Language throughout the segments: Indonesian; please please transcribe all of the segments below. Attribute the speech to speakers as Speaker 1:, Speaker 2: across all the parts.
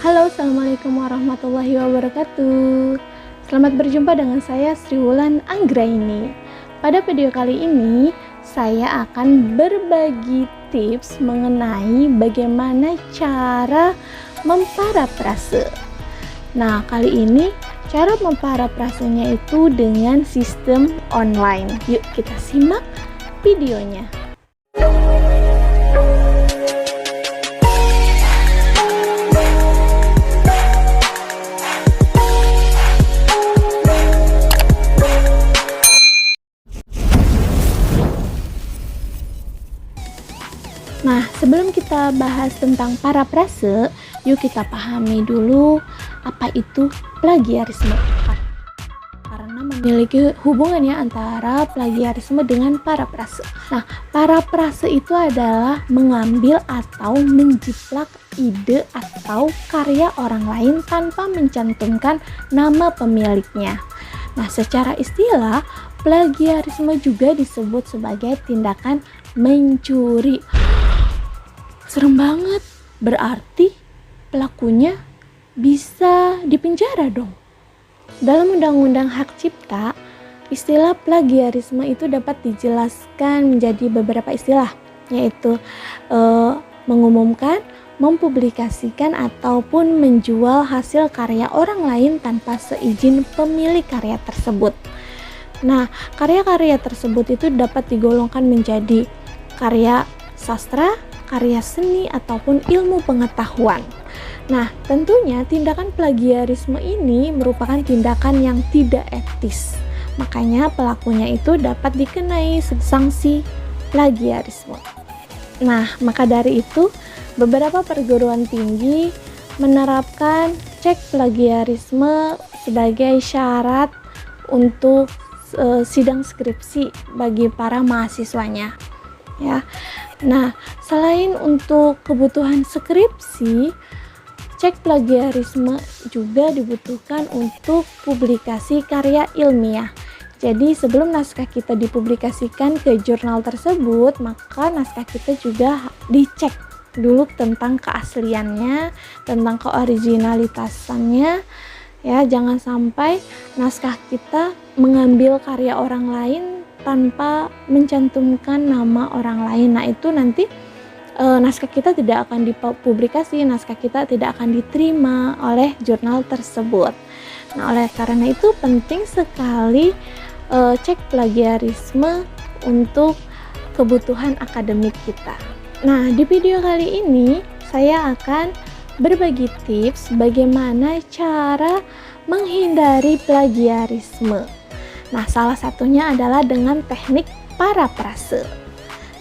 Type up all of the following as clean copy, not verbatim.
Speaker 1: Halo, Assalamualaikum warahmatullahi wabarakatuh. Selamat berjumpa dengan saya Sri Wulan Anggraini. Pada video kali ini, saya akan berbagi tips mengenai bagaimana cara memparafrase. Nah, kali ini cara memparafrasenya itu dengan sistem online. Yuk kita simak videonya. Nah, sebelum kita bahas tentang parafrase, yuk kita pahami dulu apa itu plagiarisme. Karena memiliki hubungan ya antara plagiarisme dengan parafrase. Nah, parafrase itu adalah mengambil atau menjiplak ide atau karya orang lain tanpa mencantumkan nama pemiliknya. Nah, secara istilah, plagiarisme juga disebut sebagai tindakan mencuri. Serem banget, berarti pelakunya bisa dipenjara dong. Dalam Undang-Undang Hak Cipta, istilah plagiarisme itu dapat dijelaskan menjadi beberapa istilah, yaitu mengumumkan, mempublikasikan, ataupun menjual hasil karya orang lain tanpa seizin pemilik karya tersebut. Nah, karya-karya tersebut itu dapat digolongkan menjadi karya sastra, karya seni, ataupun ilmu pengetahuan. Nah, tentunya tindakan plagiarisme ini merupakan tindakan yang tidak etis. Makanya pelakunya itu dapat dikenai sanksi plagiarisme. Nah, maka dari itu beberapa perguruan tinggi menerapkan cek plagiarisme sebagai syarat untuk sidang skripsi bagi para mahasiswanya. Ya. Nah, selain untuk kebutuhan skripsi, cek plagiarisme juga dibutuhkan untuk publikasi karya ilmiah. Jadi sebelum naskah kita dipublikasikan ke jurnal tersebut, maka naskah kita juga dicek dulu tentang keasliannya, tentang keoriginalitasannya. Ya, jangan sampai naskah kita mengambil karya orang lain tanpa mencantumkan nama orang lain. Nah, itu nanti naskah kita tidak akan dipublikasi, naskah kita tidak akan diterima oleh jurnal tersebut. Nah, oleh karena itu penting sekali cek plagiarisme untuk kebutuhan akademik kita. Nah, di video kali ini saya akan berbagi tips bagaimana cara menghindari plagiarisme. Nah, salah satunya adalah dengan teknik parafrase.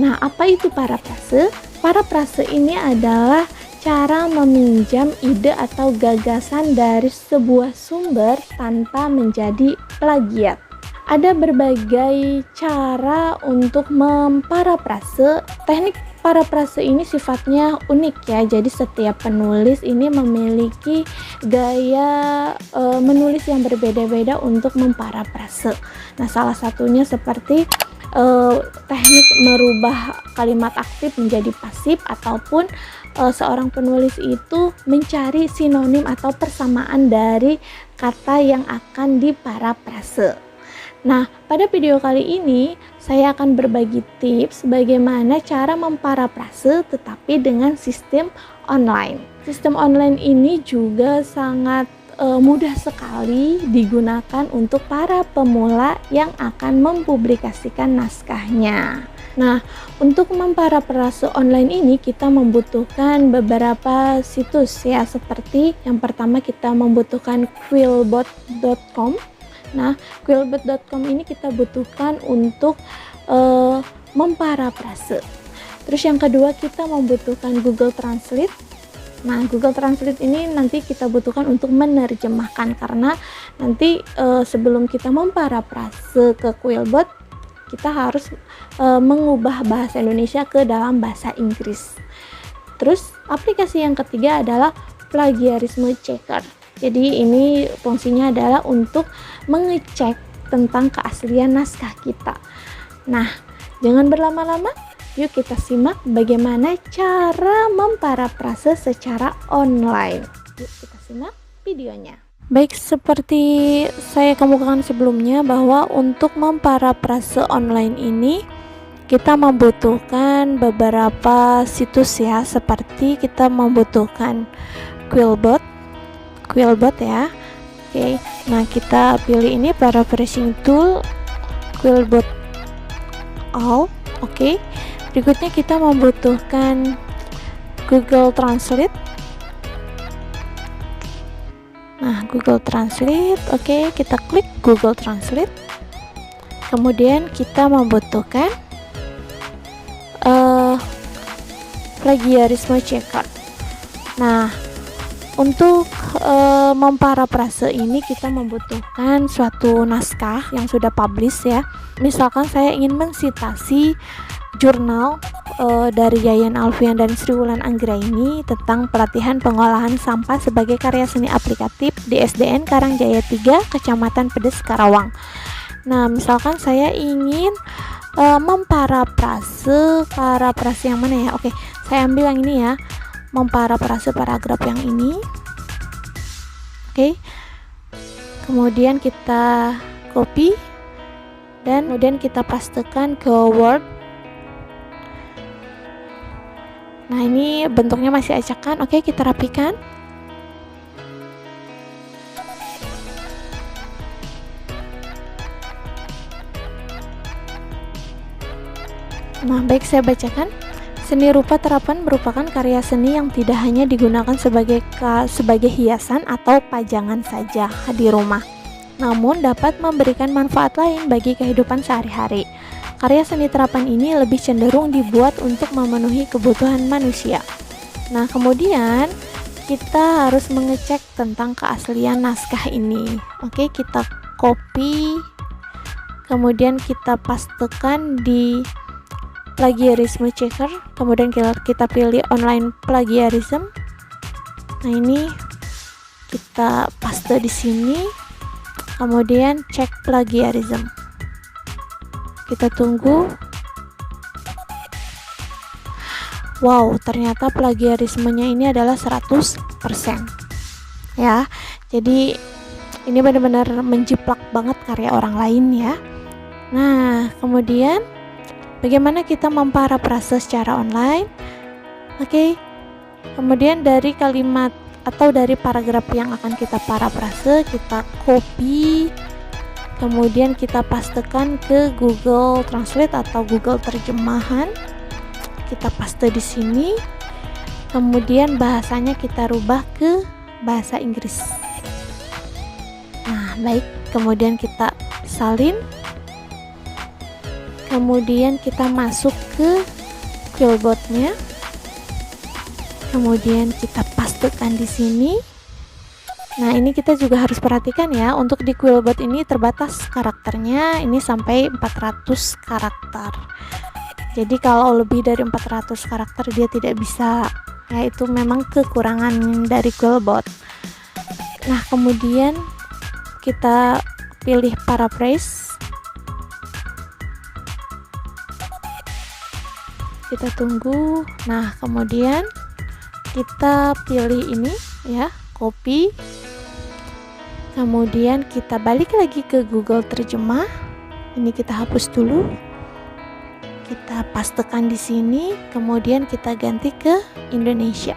Speaker 1: Nah, apa itu parafrase? Parafrase ini adalah cara meminjam ide atau gagasan dari sebuah sumber tanpa menjadi plagiat. Ada berbagai cara untuk memparafrase. Teknik parafrase ini sifatnya unik ya. Jadi setiap penulis ini memiliki gaya menulis yang berbeda-beda untuk memparafrase. Nah, salah satunya seperti teknik merubah kalimat aktif menjadi pasif, ataupun seorang penulis itu mencari sinonim atau persamaan dari kata yang akan diparafrase. Nah, pada video kali ini saya akan berbagi tips bagaimana cara memparafrase tetapi dengan sistem online. Sistem online ini juga sangat mudah sekali digunakan untuk para pemula yang akan mempublikasikan naskahnya. Nah, untuk memparafrase online ini kita membutuhkan beberapa situs ya, seperti yang pertama kita membutuhkan quillbot.com. Nah, quillbot.com ini kita butuhkan untuk memparafrase. Terus yang kedua kita membutuhkan Google Translate. Nah, Google Translate ini nanti kita butuhkan untuk menerjemahkan, karena nanti sebelum kita memparafrase ke Quillbot, kita harus mengubah bahasa Indonesia ke dalam bahasa Inggris. Terus aplikasi yang ketiga adalah Plagiarism Checker. Jadi ini fungsinya adalah untuk mengecek tentang keaslian naskah kita. Nah, jangan berlama-lama, yuk kita simak bagaimana cara memparafrase secara online. Yuk kita simak videonya. Baik, seperti saya kemukakan sebelumnya bahwa untuk memparafrase online ini kita membutuhkan beberapa situs ya, seperti kita membutuhkan Quillbot ya. Oke, nah kita pilih ini paraphrasing tool Quillbot all. Oke, berikutnya kita membutuhkan Google Translate. Nah, Google Translate, oke, kita klik Google Translate. Kemudian kita membutuhkan plagiarisme checker. Nah, untuk memparafrase ini kita membutuhkan suatu naskah yang sudah publish ya. Misalkan saya ingin mensitasi jurnal dari Yayan Alfian dan Sri Wulan Anggraini tentang pelatihan pengolahan sampah sebagai karya seni aplikatif di SDN Karangjaya 3, Kecamatan Pedes, Karawang. Nah, misalkan saya ingin memparafrase yang mana ya? Oke, saya ambil yang ini ya, memparafrase paragraf yang ini. Oke, kemudian kita copy dan kemudian kita pastekan ke Word. Nah, ini bentuknya masih acakan. Oke, kita rapikan. Nah, baik, saya bacakan. Seni rupa terapan merupakan karya seni yang tidak hanya digunakan sebagai hiasan atau pajangan saja di rumah, namun dapat memberikan manfaat lain bagi kehidupan sehari-hari. Karya seni terapan ini lebih cenderung dibuat untuk memenuhi kebutuhan manusia. Nah, kemudian kita harus mengecek tentang keaslian naskah ini. Oke, kita copy, kemudian kita pastekan di plagiarisme checker, kemudian kita pilih online plagiarism. Nah, ini kita paste di sini, kemudian cek plagiarism. Kita tunggu. Wow, ternyata plagiarismenya ini adalah 100% ya. Jadi ini benar-benar menjiplak banget karya orang lain ya. Nah, kemudian bagaimana kita memparafrase secara online? Oke, kemudian dari kalimat atau dari paragraf yang akan kita parafrase, kita copy, kemudian kita pastekan ke Google Translate atau Google Terjemahan. Kita paste di sini, kemudian bahasanya kita rubah ke bahasa Inggris. Nah, baik, kemudian kita salin, kemudian kita masuk ke Quillbot-nya, kemudian kita pastekan di sini. Nah, ini kita juga harus perhatikan ya, untuk di Quillbot ini terbatas karakternya, ini sampai 400 karakter. Jadi kalau lebih dari 400 karakter dia tidak bisa, ya itu memang kekurangan dari Quillbot. Nah, kemudian kita pilih paraphrase, kita tunggu. Nah, kemudian kita pilih ini ya, copy, kemudian kita balik lagi ke Google Terjemah. Ini kita hapus dulu, kita pastekan di sini, kemudian kita ganti ke Indonesia.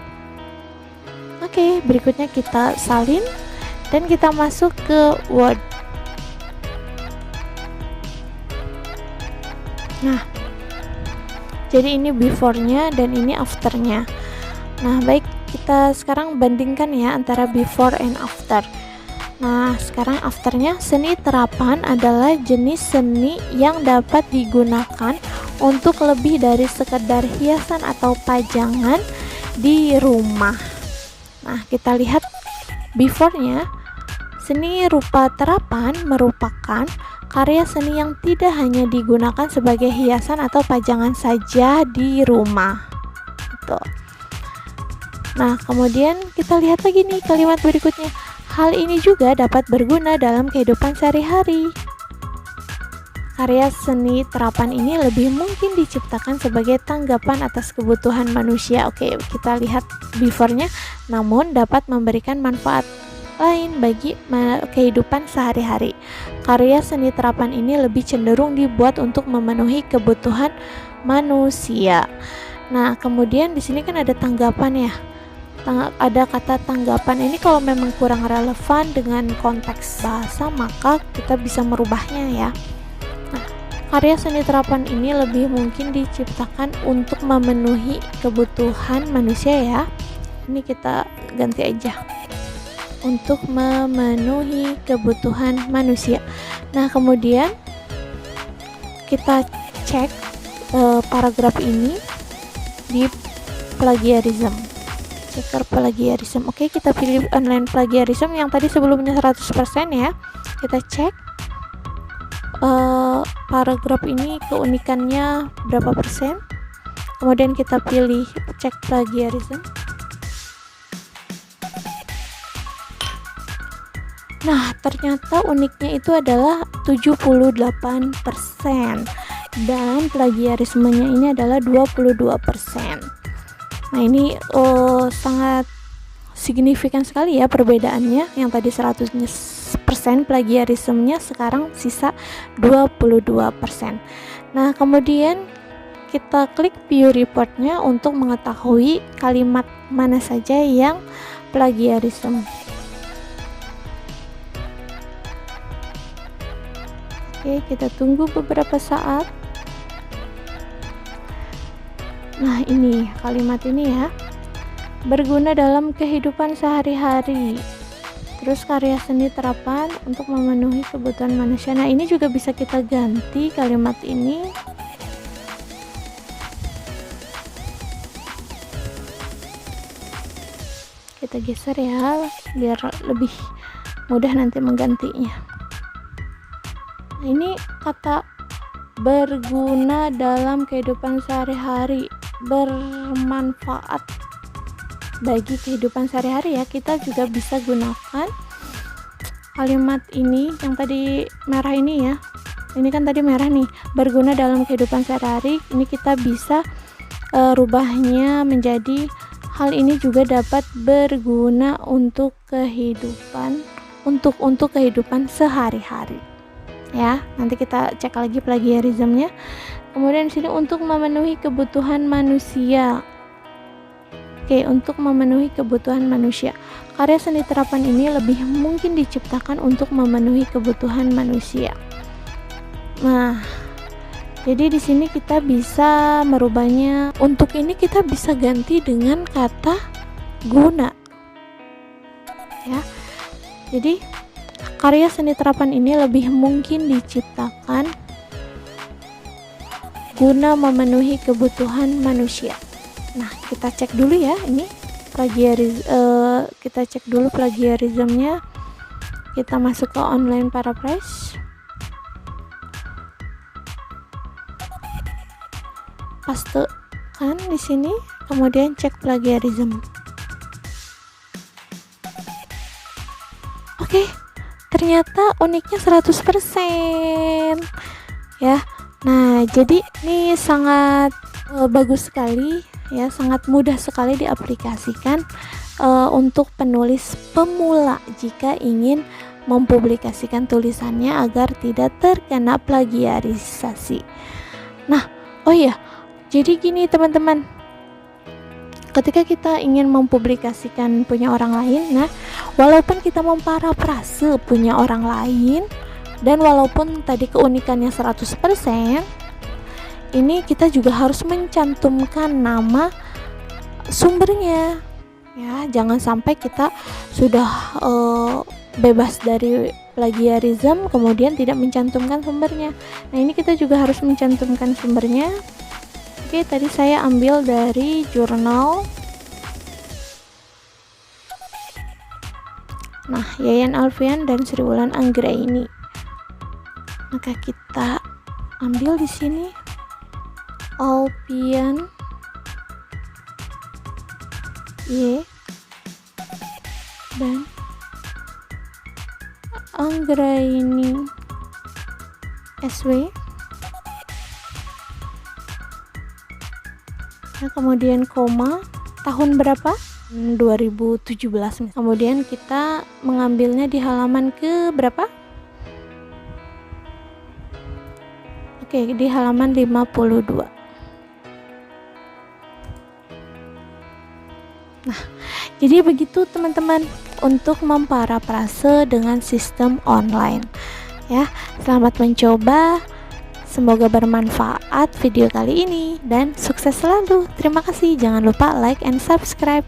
Speaker 1: Oke, berikutnya kita salin dan kita masuk ke Word. Nah, jadi ini before-nya dan ini after-nya. Nah, baik, kita sekarang bandingkan ya antara before and after. Nah, sekarang after-nya, seni terapan adalah jenis seni yang dapat digunakan untuk lebih dari sekedar hiasan atau pajangan di rumah. Nah, kita lihat before-nya. Seni rupa terapan merupakan karya seni yang tidak hanya digunakan sebagai hiasan atau pajangan saja di rumah. Gitu. Nah, kemudian kita lihat lagi nih kalimat berikutnya. Hal ini juga dapat berguna dalam kehidupan sehari-hari. karya seni terapan ini lebih mungkin diciptakan sebagai tanggapan atas kebutuhan manusia. Oke, kita lihat before-nya. Namun dapat memberikan manfaat lain bagi kehidupan sehari-hari. Karya seni terapan ini lebih cenderung dibuat untuk memenuhi kebutuhan manusia. Nah, kemudian di sini kan ada tanggapan ya. Ada kata tanggapan ini kalau memang kurang relevan dengan konteks bahasa, maka kita bisa merubahnya ya. Nah, karya seni terapan ini lebih mungkin diciptakan untuk memenuhi kebutuhan manusia ya. Ini kita ganti aja. Untuk memenuhi kebutuhan manusia. Nah, kemudian kita cek paragraf ini di plagiarism. Checker plagiarism. Oke, kita pilih online plagiarism yang tadi sebelumnya 100% ya. Kita cek paragraf ini keunikannya berapa persen, kemudian kita pilih cek plagiarism. Nah, ternyata uniknya itu adalah 78% dan plagiarismenya ini adalah 22%. Nah, ini sangat signifikan sekali ya perbedaannya. Yang tadi 100% plagiarismenya, sekarang sisa 22%. Nah, kemudian kita klik view reportnya untuk mengetahui kalimat mana saja yang plagiarism. Oke, kita tunggu beberapa saat. Nah, ini kalimat ini ya. Berguna dalam kehidupan sehari-hari. Terus karya seni terapan untuk memenuhi kebutuhan manusia. Nah, ini juga bisa kita ganti kalimat ini. Kita geser ya, biar lebih mudah nanti menggantinya. Nah, ini kata berguna dalam kehidupan sehari-hari, bermanfaat bagi kehidupan sehari-hari ya. Kita juga bisa gunakan kalimat ini yang tadi merah ini ya. Ini kan tadi merah nih, berguna dalam kehidupan sehari-hari. Ini kita bisa rubahnya menjadi hal ini juga dapat berguna untuk kehidupan kehidupan sehari-hari. Ya, nanti kita cek lagi plagiarismnya. Kemudian di sini untuk memenuhi kebutuhan manusia. Oke, untuk memenuhi kebutuhan manusia. Karya seni terapan ini lebih mungkin diciptakan untuk memenuhi kebutuhan manusia. Nah, jadi di sini kita bisa merubahnya. Untuk ini kita bisa ganti dengan kata guna. Ya. Jadi karya seni terapan ini lebih mungkin diciptakan guna memenuhi kebutuhan manusia. Nah, kita cek dulu ya, ini kita cek dulu plagiarismnya. Kita masuk ke online paraphrase. Pastekan di sini, kemudian cek plagiarism. Oke. Ternyata uniknya 100% ya. Nah, jadi ini sangat bagus sekali ya, sangat mudah sekali diaplikasikan untuk penulis pemula jika ingin mempublikasikan tulisannya agar tidak terkena plagiarisasi. Nah, oh iya, jadi gini teman-teman, ketika kita ingin mempublikasikan punya orang lain, nah walaupun kita memparafrase punya orang lain dan walaupun tadi keunikannya 100%, ini kita juga harus mencantumkan nama sumbernya ya. Jangan sampai kita sudah bebas dari plagiarism kemudian tidak mencantumkan sumbernya. Nah, ini kita juga harus mencantumkan sumbernya. Oke, tadi saya ambil dari jurnal. Nah, Yayan Alfian dan Sri Wulan Anggraini. Maka kita ambil di sini Alfian Y dan Anggraini SW. Ya, kemudian koma, tahun berapa? 2017. Kemudian kita mengambilnya di halaman ke berapa? Oke, di halaman 52. Nah, jadi begitu teman-teman untuk memparafrase dengan sistem online. Ya, selamat mencoba. Semoga bermanfaat video kali ini dan sukses selalu. Terima kasih. Jangan lupa like and subscribe.